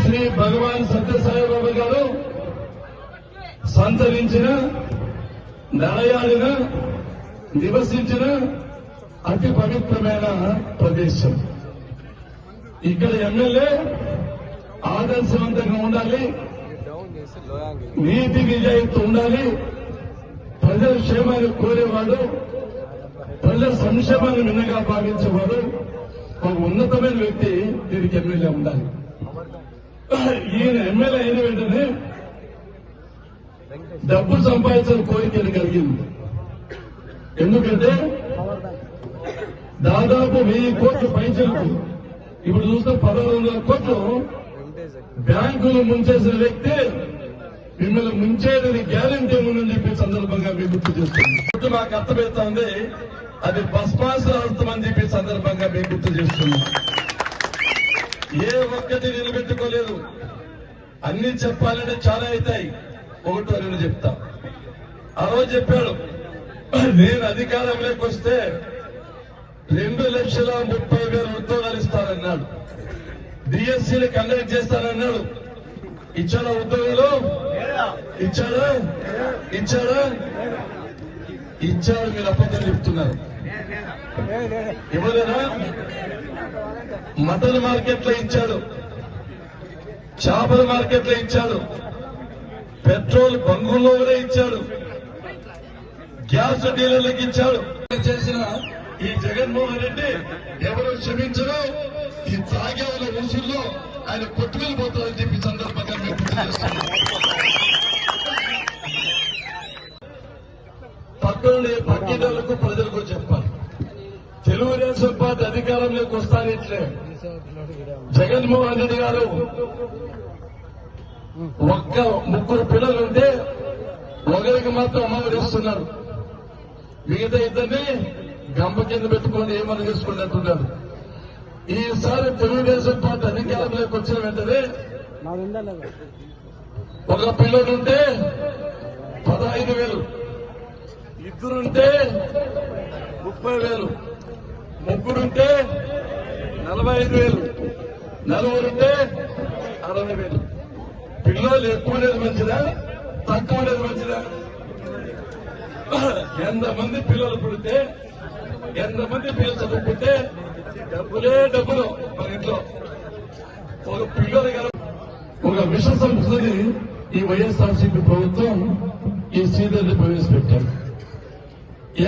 శ్రీ భగవాన్ సత్యసాయిబాబా గారు సంతరించిన నడయాడిన నివసించిన అతి పవిత్రమైన ప్రదేశం. ఇక్కడ ఎమ్మెల్యే ఆదర్శవంతంగా ఉండాలి, నీతి నిజాయితీ ఉండాలి, ప్రజల క్షేమాన్ని కోరేవాడు, ప్రజల సంక్షేమాన్ని మిన్నగా భావించేవాడు, ఒక ఉన్నతమైన వ్యక్తి దీనికి ఎమ్మెల్యే ఉండాలి. ఈయన ఎమ్మెల్యే అయిన వెంటనే డబ్బు సంపాదించిన కోరికలు కలిగింది. ఎందుకంటే దాదాపు 1000 కోట్లు పైచలకు, ఇప్పుడు చూస్తే 1600 కోట్లు బ్యాంకులు ముంచేసిన వ్యక్తి మిమ్మల్ని ముంచేదని గ్యారెంటీ ఏముందని చెప్పి సందర్భంగా మీకు గుర్తు చేస్తుంది. మాకు అర్థమవుతోంది, అది బస్పాసుల అర్థం అని చెప్పి సందర్భంగా మీకు గుర్తు చేస్తున్నాం. ఏ ఒక్కటి నిలబెట్టుకోలేదు. అన్ని చెప్పాలంటే చాలా అవుతాయి, ఒకటో రెండు చెప్తా. ఆ రోజు చెప్పాడు, నేను అధికారంలోకి వస్తే 2,30,000 ఉద్యోగాలు ఇస్తానన్నాడు, డిఎస్సీలు కండక్ట్ చేస్తానన్నాడు. ఇచ్చాడా ఉద్యోగాలు? ఇచ్చాడా? ఇచ్చాడు. మీరు అబద్ధం చెప్తున్నారు. ఇవ్వలేదా? మటన్ మార్కెట్లో ఇచ్చాడు, చేపల మార్కెట్లో ఇచ్చాడు, పెట్రోల్ బంకుల్లో కూడా ఇచ్చాడు, గ్యాస్ డీలర్లకు ఇచ్చాడు. చేసిన ఈ జగన్మోహన్ రెడ్డి ఎవరు క్షమించరు. ఈ తాగే వాళ్ళ రోజుల్లో ఆయన కొట్టుకెళ్ళిపోతారని చెప్పి సందర్భంగా మేము గుర్తు చేస్తున్నాం. పక్కింటలకు ప్రజలకు చెప్పాలి, తెలుగుదేశం పార్టీ అధికారంలోకి వస్తానిట్లే జగన్మోహన్ రెడ్డి గారు ముగ్గురు పిల్లలుంటే ఒకరికి మాత్రం అమ్మఒడి ఇస్తున్నారు, మిగతా ఇద్దరిని గంప కింద పెట్టుకొని ఏమని చేసుకున్నట్టున్నారు. ఈసారి తెలుగుదేశం పార్టీ అధికారంలోకి వచ్చిన వెంటనే ఒక పిల్లలుంటే 15,000, ఇద్దరుంటే 30,000, ముగ్గురుంటే 45,000, నలుగురుంటే 60,000. పిల్లలు ఎక్కువ ఉండేది మంచిదా, తక్కువ ఉండేది మంచిదా? ఎంతమంది పిల్లలు పుడితే, ఎంతమంది పిల్లలు చదువుకుంటే డబ్బులే డబ్బులు మన ఇంట్లో. ఒక పిల్లలు ఒక విష సంస్థని ఈ వైఎస్ఆర్సీపీ ప్రభుత్వం ఈ సీజన్ ప్రవేశపెట్టారు.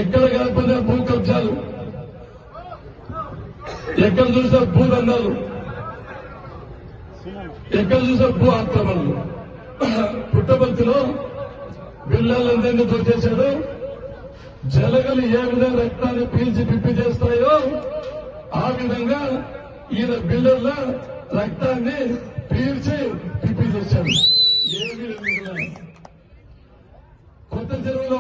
ఎక్కడ కాకపోతే భూ కబ్జాలు, ఎక్కడ చూసినా భూ దందాలు, ఎక్కడ చూసినా భూ ఆక్రమణలు. పుట్టపర్తిలో బిల్లాలందరినీ దొరికేశాడు. జలగలు ఏ విధంగా రక్తాన్ని పీల్చి పిప్పి చేస్తాయో ఆ విధంగా ఈయన బిల్డర్ల రక్తాన్ని పీల్చి పిప్పి చేశాడు. ఏమీ లేదు. కొత్త చెరువులో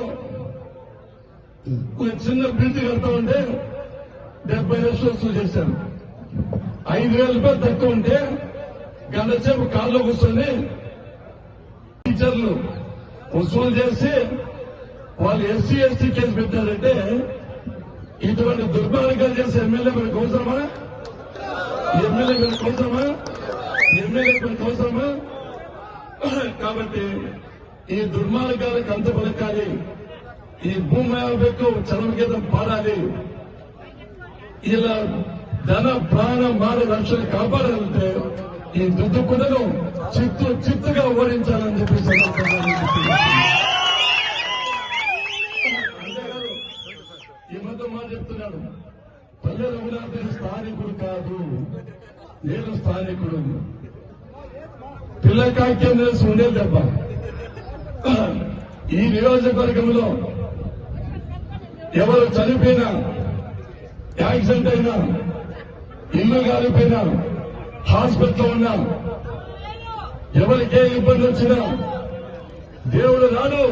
చిన్న బ్రిడ్జ్ కడతా ఉంటే 70 లక్షలు వసూలు చేశారు. 5,000 రూపాయలు తక్కువ ఉంటే గంట సేపు కాల్లో కూర్చొని టీచర్లు వసూలు చేసి వాళ్ళు ఎస్సీ ఎస్టీ కేసు పెట్టారంటే ఇటువంటి దుర్మార్గాలు చేసే ఎమ్మెల్యే మనకు అవసరమా? ఎమ్మెల్యే మనకు అవసరమా? ఎమ్మెల్యే మనకు అవసరమా? కాబట్టి ఈ దుర్మార్గాలకు అంత పలకాలి, ఈ భూమాయకు చరమగీతం పాడాలి. ఇలా ధన ప్రాణ మాన రక్షణ కాపాడాలంటే ఈ దుద్దుకులను చిత్తుగా ఓడించాలని చెప్పి ఈ మధ్య మాట చెప్తున్నాడు, పల్లె రఘునాథ్ స్థానికుడు కాదు, నేను స్థానికుడు. పిల్లకాక్యం తెలిసి ఉండేది దెబ్బ. ఈ నియోజకవర్గంలో ఎవరు చనిపోయినా, యాక్సిడెంట్ అయినా, ఇల్లు కాలిపోయినా, హాస్పిటల్లో ఉన్నా, ఎవరికే ఇబ్బంది వచ్చినా దేవుడు రాడు,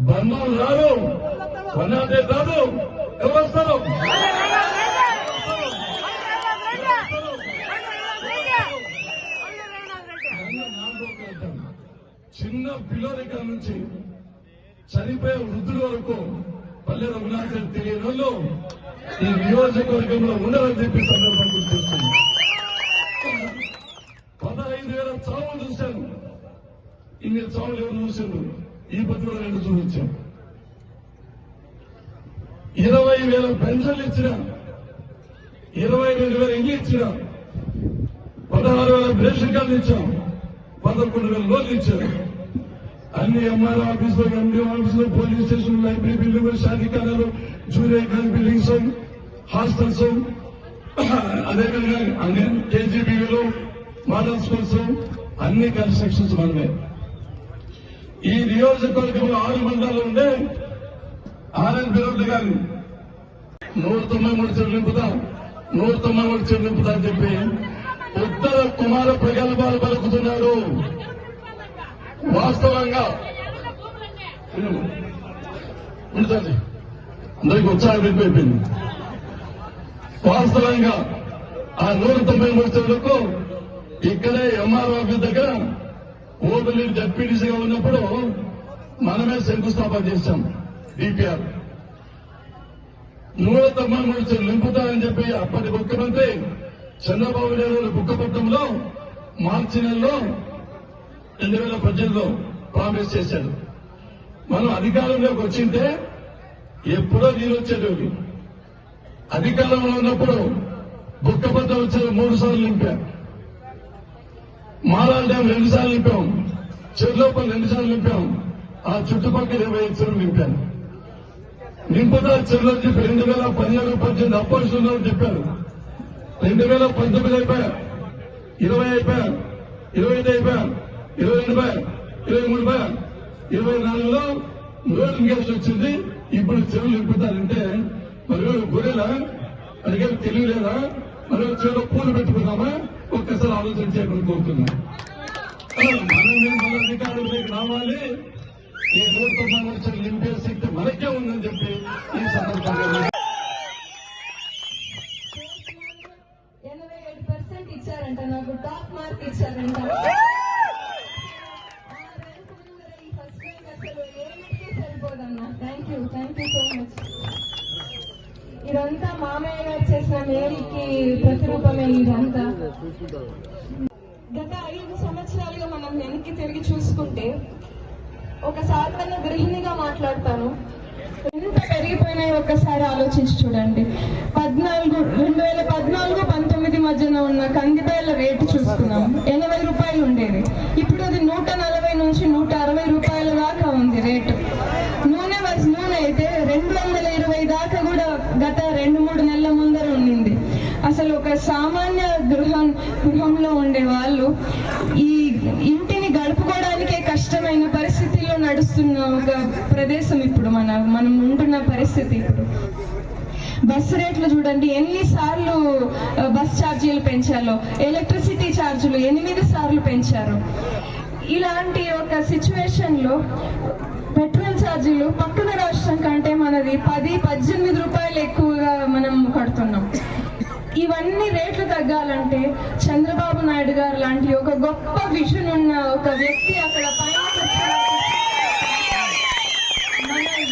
బంధువులు రాడు, కొన్నాదే రాదు. ఎవరు వస్తారు? చిన్న పిల్లల నుంచి చనిపోయే వృద్ధుల వరకు పల్లె రఘునాథ్ తెలియని వాళ్ళు ఈ నియోజకవర్గంలో ఉండరని చెప్పి సందర్భం గుర్తిస్తుంది. చావులు చూశాను. ఇన్ని చావులు ఎవరు చూశారు? ఈ పత్రికలో 2 చూపించాం. 20,000 పెన్షన్లు ఇచ్చిన, 22,000 ఇల్లు ఇచ్చిన, 16,000 రేషన్ కార్డులు ఇచ్చాం, 11,000 లోన్లు ఇచ్చారు. అన్ని ఎంఆర్ఓ ఆఫీస్ లో, ఎండిఓ ఆఫీస్ లో, పోలీస్ స్టేషన్, లైబ్రరీ బిల్డింగ్, షాదీఖానాలు, జూనియర్ కాన్ బిల్డింగ్స్, హాస్టల్స్, అదేవిధంగా అన్ని కేజీబీలు, మోడల్ స్కూల్స్, అన్ని కన్స్ట్రక్షన్స్ మనమే. ఈ నియోజకవర్గంలో 6 మండలాలు ఉండే ఆర్ఎన్ బిరోడ్లు గారు 193 చెట్లు నింపుతాం, 193 చెట్లు నింపుతా అని చెప్పి ఉత్తర కుమార ప్రగల్భాలు పలుకుతున్నారు. వాస్తవంగా ఉంటుంది, అందరికీ ఉత్సాహం ఎక్కువైపోయింది. వాస్తవంగా ఆ 193 చెట్లకు ఇక్కడే ఎంఆర్ఓ ఆఫీస్ దగ్గర ఓటులు జడ్పీటీసీగా ఉన్నప్పుడు మనమే శంకుస్థాపన చేశాం. డిపిఆర్ 193 చెట్లు నింపుతారని చెప్పి అప్పటి ముఖ్యమంత్రి చంద్రబాబు నాయుడు బుక్కపట్నంలో మార్చి నెలలో 2018లో ప్రామిస్ చేశాడు. మనం అధికారంలోకి వచ్చింటే ఎప్పుడో నీరు వచ్చేటోది. అధికారంలో ఉన్నప్పుడు బుక్కపట్నం వచ్చేది 3 సార్లు నింపాం, మారాల డ్యాం 2 సార్లు నింపాం, చెర్లోపల్లి 2 సార్లు నింపాం, ఆ చుట్టుపక్కల 25 చెరువులు నింపాను. నింపుతా చెరువులు చెప్పి 2017-18 అపోజిషన్ చెప్పారు. 2019 అయిపోయా, 20 అయిపోయా, 25 అయిపోయా, 22 23 24లో నోటిఫికేషన్ వచ్చింది. ఇప్పుడు చెరువులు నింపుతారంటే మరి గొర్రెలా అడిగే తెలియలేదా? మరి చెరువు పూలు పెట్టుకున్నామా? ఒక్కసారి ఆలోచన చేయమని కోరుతున్నాం. మన అధికారులకు రావాలి. ఈ 193 చెట్లు నింపే శక్తి మనకే ఉందని చెప్పి ఈ సందర్భంగా 87% ఇచ్చారంట, నాకు టాప్ మార్క్ ఇచ్చారంట. Thank you so much. ఇదంతా మామయ్య గారు చేసిన మేలుకి ప్రతిరూపమే. ఇదంతా గత 5 సంవత్సరాలుగా మనం వెనక్కి తిరిగి చూసుకుంటే, ఒక సాధారణ గృహిణిగా మాట్లాడతాను, ఎంత పెరిగిపోయినాయి ఒక్కసారి ఆలోచించి చూడండి. 2014-19 మధ్యన ఉన్న కందిపేల రేటు చూసుకున్నాం, 80 రూపాయలు ఉండేది. ఇప్పుడు అది 140 నుంచి 160 రూపాయల దాకా ఉంది రేటు. నూనె అయితే 220 దాకా కూడా గత 2-3 నెలల ముందర ఉండింది. అసలు ఒక సామాన్య గృహంలో ఉండే వాళ్ళు ఈ ఇంటిని గడుపుకోవడానికే కష్టమైన పరిస్థితిలో నడుస్తున్న ఒక ప్రదేశం ఇప్పుడు మనం ఉంటున్న పరిస్థితి. ఇప్పుడు బస్సు రేట్లు చూడండి, ఎన్నిసార్లు బస్ ఛార్జీలు పెంచాలో, ఎలక్ట్రిసిటీ ఛార్జీలు 8 సార్లు పెంచారు. ఇలాంటి ఒక సిచ్యువేషన్ లో పెట్రోల్ ఛార్జీలు పక్కన రాష్ట్రం కంటే మనది 10-18 రూపాయలు ఎక్కువగా మనం కడుతున్నాం. ఇవన్నీ రేట్లు తగ్గాలంటే చంద్రబాబు నాయుడు గారు లాంటి ఒక గొప్ప విజన్ ఉన్న ఒక వ్యక్తి అక్కడ పైన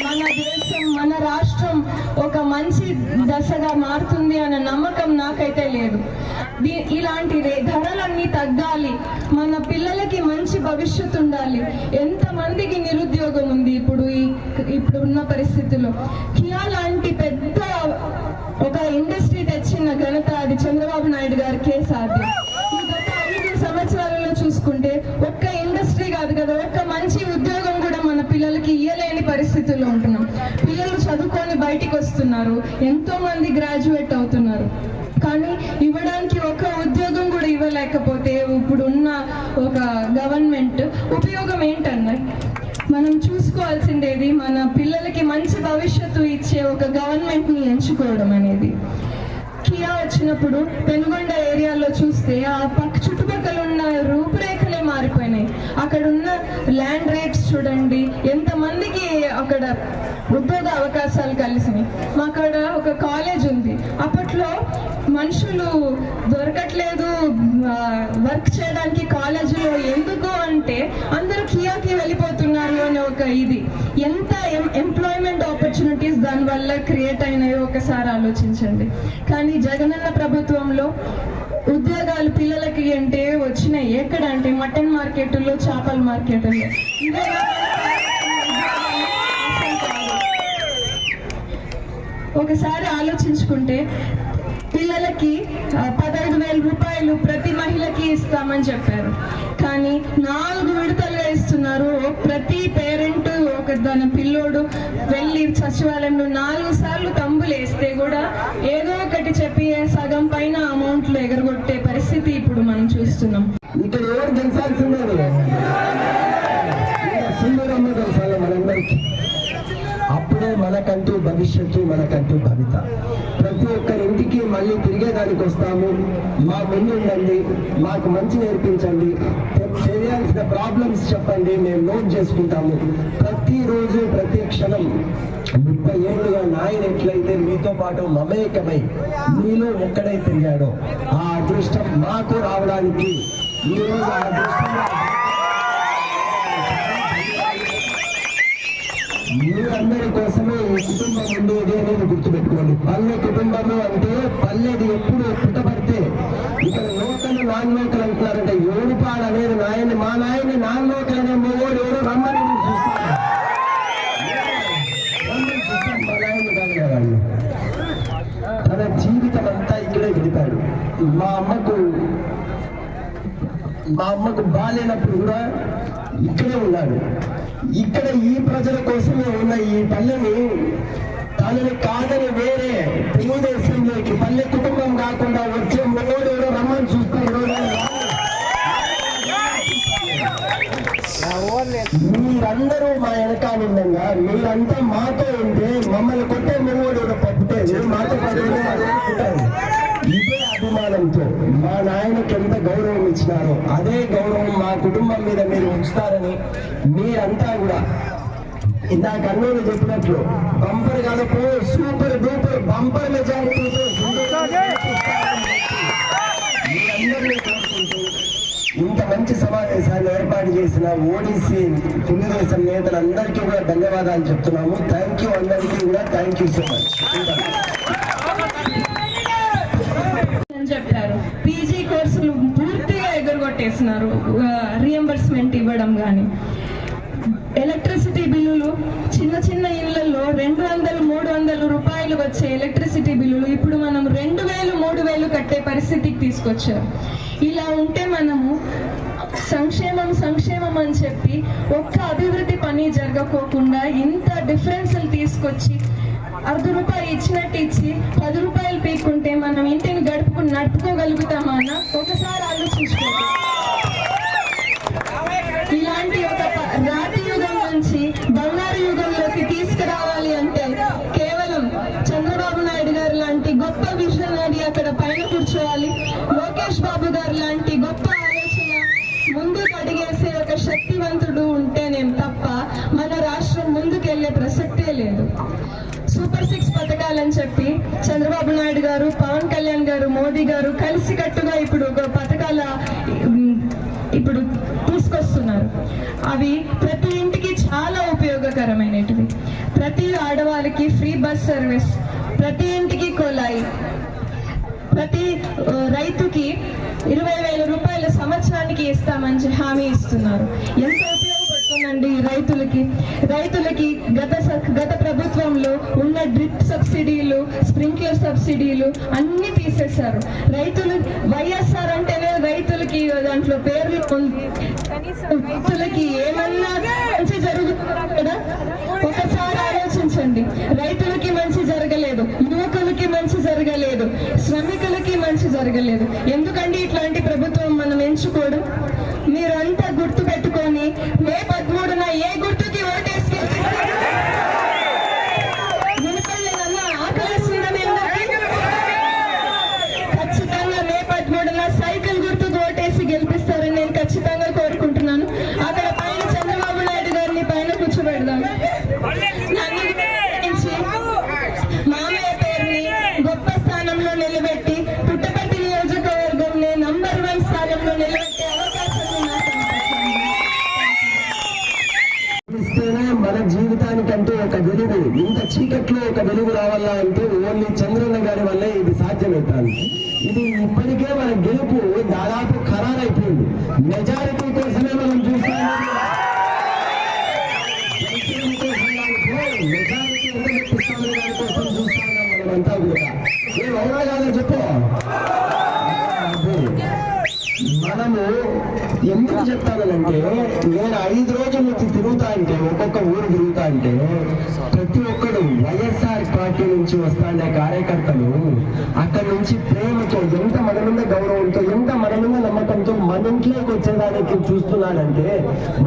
మన దేశం, మన రాష్ట్రం ఒక మంచి దశగా మారుతుంది అన్న నమ్మకం నాకైతే లేదు. ఇలాంటి ధరలన్నీ తగ్గాలి, మన పిల్లలకి మంచి భవిష్యత్తు ఉండాలి. ఎంతమందికి నిరుద్యోగం ఉంది ఇప్పుడు ఉన్న పరిస్థితుల్లో. కియా లాంటి పెద్ద ఒక ఇండస్ట్రీ తెచ్చిన ఘనత అది చంద్రబాబు నాయుడు గారికే సాధ్యం. ఈ గత 5 సంవత్సరాలలో చూసుకుంటే ఒక్క ఇండస్ట్రీ కాదు కదా, ఒక్క మంచి ఉద్యోగం కూడా మన పిల్లలకి ఇయ్యలేని పరిస్థితుల్లో ఉంటున్నాం. పిల్లలు చదువుకొని బయటికి వస్తున్నారు, ఎంతో మంది గ్రాడ్యుయేట్ అవుతున్నారు, కానీ ఇవ్వడానికి ఒక ఉద్యోగం కూడా ఇవ్వలేకపోతే ఇప్పుడున్న ఒక గవర్నమెంట్ ఉపయోగం ఏంటన్నా? మనం చూసుకోవాల్సిందేది మన పిల్లలకి మంచి భవిష్యత్తు ఇచ్చే ఒక గవర్నమెంట్ ని ఎంచుకోవడం అనేది. కియా వచ్చినప్పుడు పెనుగొండ ఏరియాలో చూస్తే ఆ చుట్టుపక్కల ఉన్న రూపురేఖలే మారిపోయినాయి. అక్కడ ఉన్న ల్యాండ్ రేట్స్ చూడండి, ఎంతమందికి అక్కడ ఉద్యోగ అవకాశాలు కలిసినాయి. అక్కడ ఒక కాలేజ్ ఉంది, అప్పట్లో మనుషులు దొరకట్లేదు వర్క్ చేయడానికి కాలేజీలో. ఎందుకు అంటే అందరూ కియాకి వెళ్ళిపోతున్నారు అనే ఒక ఇది. ఎంత ఎంప్లాయ్మెంట్ ఆపర్చునిటీస్ దానివల్ల క్రియేట్ అయినాయో ఒకసారి ఆలోచించండి. కానీ జగనన్న ప్రభుత్వంలో ఉద్యోగాలు పిల్లలకి అంటే వచ్చినాయి. ఎక్కడ అంటే మటన్ మార్కెట్లో, చేపల మార్కెట్లో. ఒకసారి ఆలోచించుకుంటే పిల్లలకి 15,000 రూపాయలు ప్రతి మహిళకి ఇస్తామని చెప్పారు, కానీ 4 విడతలుగా ఇస్తున్నారు. ప్రతి పేరెంట్ తన పిల్లోడు వెళ్ళి సచివాలయంలో 4 సార్లు తంబులు వేస్తే కూడా ఏదో ఒకటి చెప్పి సగం పైన అమౌంట్లు ఎగరగొట్టే పరిస్థితి ఇప్పుడు మనం చూస్తున్నాం. ఇక్కడ ఎవరు గెలిచాల్సిందే, సుందరమ్మ గెలిచాలి మనందరికీ. అప్పుడే మనకంటూ భవిష్యత్తు, మనకంటూ భవిత. ప్రతి ఒక్కరి ఇంటికి మళ్ళీ తిరిగేదానికి వస్తాము. మా ముందు ఉండండి, మాకు మంచి నేర్పించండి, చేయాల్సిన ప్రాబ్లమ్స్ చెప్పండి, మేము నోట్ చేసుకుంటాము. ప్రతిరోజు ప్రతి క్షణం 30 ఏళ్ళుగా నాయన ఎట్లయితే మీతో పాటు మమేకమై మీలో ఒక్కడై తిరిగాడో ఆ అదృష్టం మాకు రావడానికి ఈరోజు ఆ అదృష్టంగా మీరందరి కోసమే ఈ కుటుంబం ఉండేది అనేది గుర్తుపెట్టుకోండి. పల్లె కుటుంబము అంటే పల్లెది ఎప్పుడు పుట్టబడితే ఇక్కడ లోకలు నాన్ లోకలు అంటున్నారంటే ఏడుపాడు అనేది నాయన్ని, మా నాయన్ని నాన్ లోకల్ అనే మూడు ఎవరు రమ్మని చూస్తాను. మా నాయన్ని కాదు, తన జీవితం అంతా ఇక్కడే గడిపాడు. మా అమ్మకు బాలేనప్పుడు కూడా ఇక్కడే ఉన్నాడు. ఇక్కడ ఈ ప్రజల కోసమే ఉన్న ఈ పల్లెని తనని కాదని వేరే తెలుగుదేశంలోకి పల్లె కుటుంబం కాకుండా వచ్చే మూడు ఎవరో రమ్మని చూస్తారు. మీరందరూ మా వెనకాలంగా మీరంతా మాతో ఉంటే మమ్మల్ని కొట్టే మూడు పప్పుతే మాతో పడేది. ఇదే అభిమానంతో మా నాయనకి ఎంత గౌరవం ఇచ్చినారో అదే గౌరవం మా కుటుంబం మీద మీరు ఉంచుతారని మీరంతా కూడా ఇందాక అన్నోళ్ళు చెప్పినట్లు బంపర్ గడప సూపర్ డూపర్ బంపర్ మెజారిటీతో మీరందరినీ కోరుకుంటూ ఇంత మంచి సమావేశాన్ని ఏర్పాటు చేసిన ఓడిసి తెలుగుదేశం నేతలందరికీ కూడా ధన్యవాదాలు చెప్తున్నాము. థ్యాంక్ యూ అందరికీ కూడా, థ్యాంక్ యూ సో మచ్. చెప్పారు పీజీ కోర్సులు పూర్తిగా ఎగరగొట్టేస్తున్నారు. రియంబర్స్మెంట్ ఇవ్వడం కానీ, ఎలక్ట్రిసిటీ బిల్లులు చిన్న చిన్న ఇళ్లలో 200-300 రూపాయలు వచ్చే ఎలక్ట్రిసిటీ బిల్లులు ఇప్పుడు మనం 2,000-3,000 కట్టే పరిస్థితికి తీసుకొచ్చారు. ఇలా ఉంటే మనము సంక్షేమం అని చెప్పి ఒక్క అభివృద్ధి పని జరగకోకుండా ఇంత డిఫరెన్స్లు తీసుకొచ్చి ₹1 ఇచ్చినట్టు ఇచ్చి 10 రూపాయలు పీక్కుంటే మనం ఇంటిని నడుపుకోగలుగుతామా అన్న ఒకసారి ఆలోచించుకోండి. ఇలాంటి ఒక రాతి యుగం నుంచి బంగారు యుగంలోకి తీసుకురావాలి అంటే కేవలం చంద్రబాబు నాయుడు గారు లాంటి గొప్ప విజనరీ అక్కడ పైన కూర్చోవాలి. లోకేష్ బాబు గారు లాంటి గొప్ప ఆలోచన ముందుకు అడిగేసే ఒక శక్తివంతుడు ఉంటేనేం తప్ప మన రాష్ట్రం ముందుకెళ్లే ప్రసక్తే లేదు. సూపర్ 6 పథకాలని చెప్పి చంద్రబాబు నాయుడు గారు, పవన్ కళ్యాణ్ గారు, మోదీ గారు కలిసికట్టుగా ఇప్పుడు ఒక పథకాల ఇప్పుడు తీసుకొస్తున్నారు. అవి ప్రతి ఇంటికి చాలా ఉపయోగకరమైనటివి. ప్రతి ఆడవాళ్ళకి ఫ్రీ బస్ సర్వీస్, ప్రతి ఇంటికి కొలాయి, ప్రతి రైతుకి 20,000 రూపాయల సంవత్సరానికి ఇస్తామని హామీ ఇస్తున్నారు. ఎంత ఉపయోగపడుతుందండి రైతులకి గత ప్రభుత్వంలో ఉన్న డ్రిప్ సబ్సిడీలు, స్ప్రింక్లర్ సబ్సిడీలు అన్ని తీసేశారు. రైతులు వైఎస్ఆర్ అంటేనే రైతులకి దాంట్లో పేర్లు రైతులకి ఏమన్నా మంచి జరుగుతుందా కదా ఒకసారి ఆలోచించండి. రైతులకి మంచి జరగలేదు, యువకులకి మంచి జరగలేదు, శ్రమికులకి మంచి జరగలేదు. ఎందుకంటే ఇట్లాంటి ప్రభుత్వం మనం ఎంచుకోవడం. మీరంతా గుర్తు పెట్టుకొని మే 13న ఏ గుర్తుకి ఓటేసి ఖచ్చితంగా మే 13న సైకిల్ గుర్తుకు ఓటేసి గెలిపిస్తారని నేను ఖచ్చితంగా కోరుకుంటున్నాను. అక్కడ పైన చంద్రబాబు నాయుడు గారిని పైన కూర్చోబెడదాం. మామయ్య పేరుని గొప్ప స్థానంలో నిలబెట్టి పుట్టపర్తి నియోజకవర్గం నంబర్ 1 స్థానంలో నిలబెట్టే అవకాశం దేశానికంటూ ఒక వెలుగు, ఇంత చీకట్లో ఒక వెలుగు రావాలా అంటే ఓన్లీ చంద్రన్న గారి వల్లే ఇది సాధ్యమవుతుంది. ఇది ఇప్పటికే మన గెలుపు దాదాపు ఖరారైపోయింది. మెజారిటీ కోసమే మనం చూస్తాము, మెజారిటీ ఉండబెట్టిస్తామని దాని కోసం చూస్తాము మనమంతా కూడా. ఏం అవునా కాదో చెప్పు. మనము ఎందుకు చెప్తానంటే, నేను 5 రోజుల నుంచి తిరుగుతా అంటే, ఒక్కొక్క ఊరు తిరుగుతా అంటే ప్రతి ఒక్కడు వైఎస్ఆర్ పార్టీ నుంచి వస్తాండే కార్యకర్తలు అక్కడి నుంచి ప్రేమతో, ఎంత మన మీద గౌరవంతో, ఎంత మన మీద నమ్మకంతో మన ఇంట్లోకి వచ్చేదానికి చూస్తున్నాడంటే,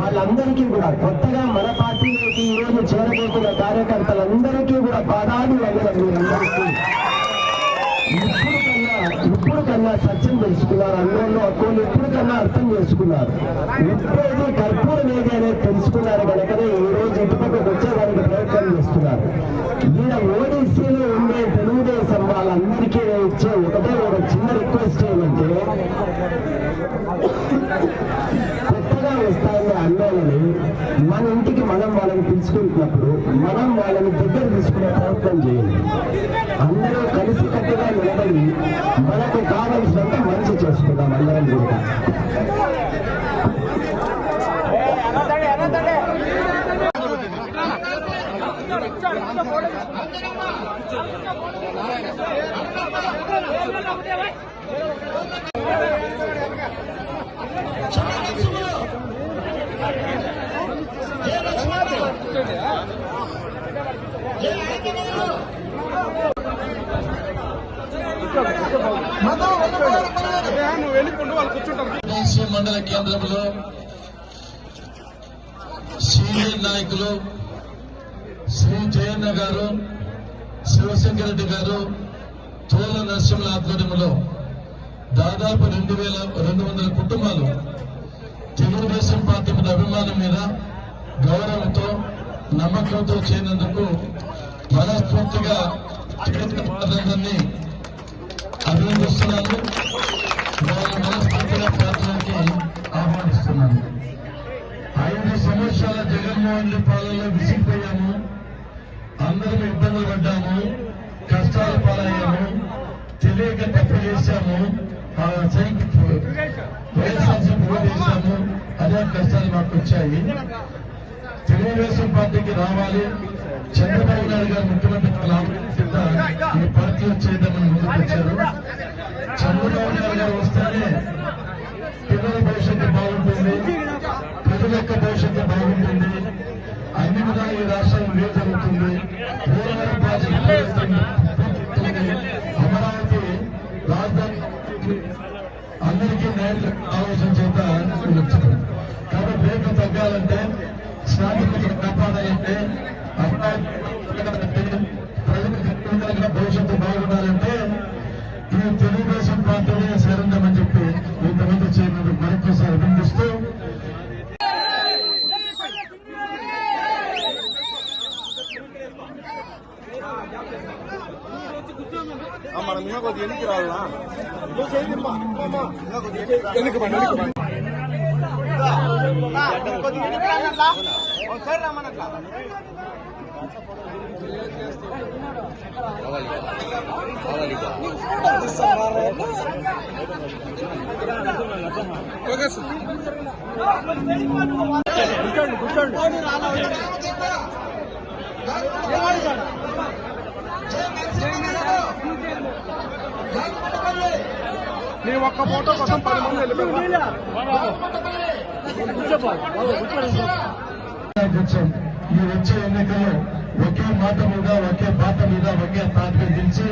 వాళ్ళందరికీ కూడా కొత్తగా మన పార్టీలోకి ఈ రోజు చేరబోతున్న కార్యకర్తలందరికీ కూడా పాదాలు అందరికీ ఇప్పుడు కన్నా సత్యం తెలుసుకున్నారు. అన్నోళ్ళు అక్కలు ఇప్పుడు కన్నా అర్థం చేసుకున్నారు. ఇప్పుడు కర్పూరం ఏది అనేది తెలుసుకున్నారు కనుకనే ఈ రోజు ఇటుపక్కకు వచ్చేదానికి ప్రయత్నం చేస్తున్నారు. ఈయన ఓడిసీలో ఉండే తెలుగుదేశం వాళ్ళందరికీ ఇచ్చే ఒకటే ఒక చిన్న రిక్వెస్ట్ ఏమంటే, కొత్తగా వస్తాయి అన్నోళ్ళని మన ఇంటికి మనం వాళ్ళని పిలుచుకుంటున్నప్పుడు మనం వాళ్ళని దగ్గర తీసుకునే ప్రయత్నం చేయండి. అందరూ కలిసి కట్టుగా నిలబడి మనకు కావలసినంత మంచి చేసుకుందాం అందరం కూడా. మండల కేంద్రంలో సీనియర్ నాయకులు శ్రీ జయన్న గారు, శివశంకర్ రెడ్డి గారు, తోల నరసింహుల ఆధ్వర్యంలో దాదాపు 2,200 కుటుంబాలు తెలుగుదేశం పార్టీ మీద అభిమానం మీద గౌరవంతో నమ్మకంతో చేరినందుకు మనస్ఫూర్తిగా అందరినీ అభినందిస్తున్నాను. వాళ్ళ మనస్ఫూర్తిగా పార్టీలోకి ఆహ్వానిస్తున్నాను. 5 సంవత్సరాల జగన్మోహన్ రెడ్డి పాలనలో విసిగిపోయాము, అందరం ఇబ్బందులు పడ్డాము, కష్టాలు పాలయ్యాము, తెలియక తప్పు చేశాము, వైఎస్ఆర్సీపీ ఓటేశాము, అదే కష్టాలు మాకు వచ్చాయి. తెలుగుదేశం పార్టీకి రావాలి, చంద్రబాబు నాయుడు గారు ముఖ్యమంత్రి కింద ఈ పార్టీలో చేయదామని ముందుకు వచ్చారు. చంద్రబాబు నాయుడు గారు వస్తేనే పిల్లల భవిష్యత్తు బాగుంటుంది, ప్రజల యొక్క భవిష్యత్తు బాగుంటుంది, అన్ని విధాలు ఈ రాష్ట్రంలో మేలు జరుగుతుంది, పోలవరం ప్రాజెక్టు అమరావతి రాజధాని అందరికీ న్యాయం ఆలోచన చేత వచ్చారు. కాబట్టి రేట్లు తగ్గాలంటే, స్నాతకులను కాపాడాలంటే, ప్రజలకు భవిష్యత్తు బాగుండాలంటే ఈ తెలుగుదేశం పార్టీనే చేరుందామని చెప్పి ఇంతమంది చేరినందుకు మరొకసారి అభినందిస్తూ మన మీద కొద్దిగా ఎన్నికి రావాలా ఒకసారి రామనట్లా కూర్చోండి నీ ఒక్క ఫోటో కోసం 10 మంది వెళ్ళిపోయారు. ఈ వచ్చే ఎన్నికల్లో ఒకే మాట మీద, ఒకే బాట మీద, ఒకే తాటి దించి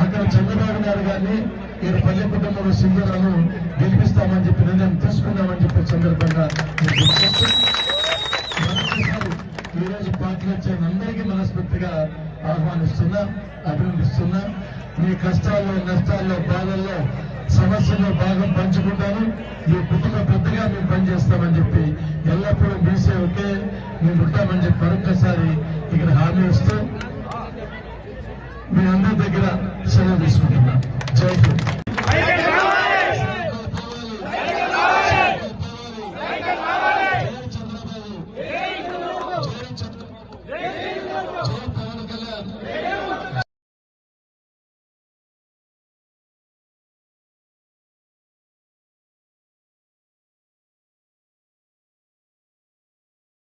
అక్కడ చంద్రబాబు నాయుడు గారిని ఈ పల్లె కుటుంబంలో సింధులను గెలిపిస్తామని చెప్పి నిర్ణయం తీసుకున్నామని చెప్పి సందర్భంగా ఈ రోజు పార్టీలో చేరిన అందరికీ మనస్ఫూర్తిగా ఆహ్వానిస్తున్నా, అభినందిస్తున్నా. మీ కష్టాల్లో, నష్టాల్లో, బాధల్లో, సమస్యల్లో భాగం పంచుకుంటాను. మీ కుటుంబ పెద్దగా మేము పనిచేస్తామని చెప్పి ఎల్లప్పుడూ మీ సేవకే మేము ఉంటామని చెప్పి మరొకసారి ఇక్కడ హామీ ఇస్తూ మీ అందరి దగ్గర సెలవు తీసుకుంటున్నా. జై హింద్. జై పవన్ కళ్యాణ్.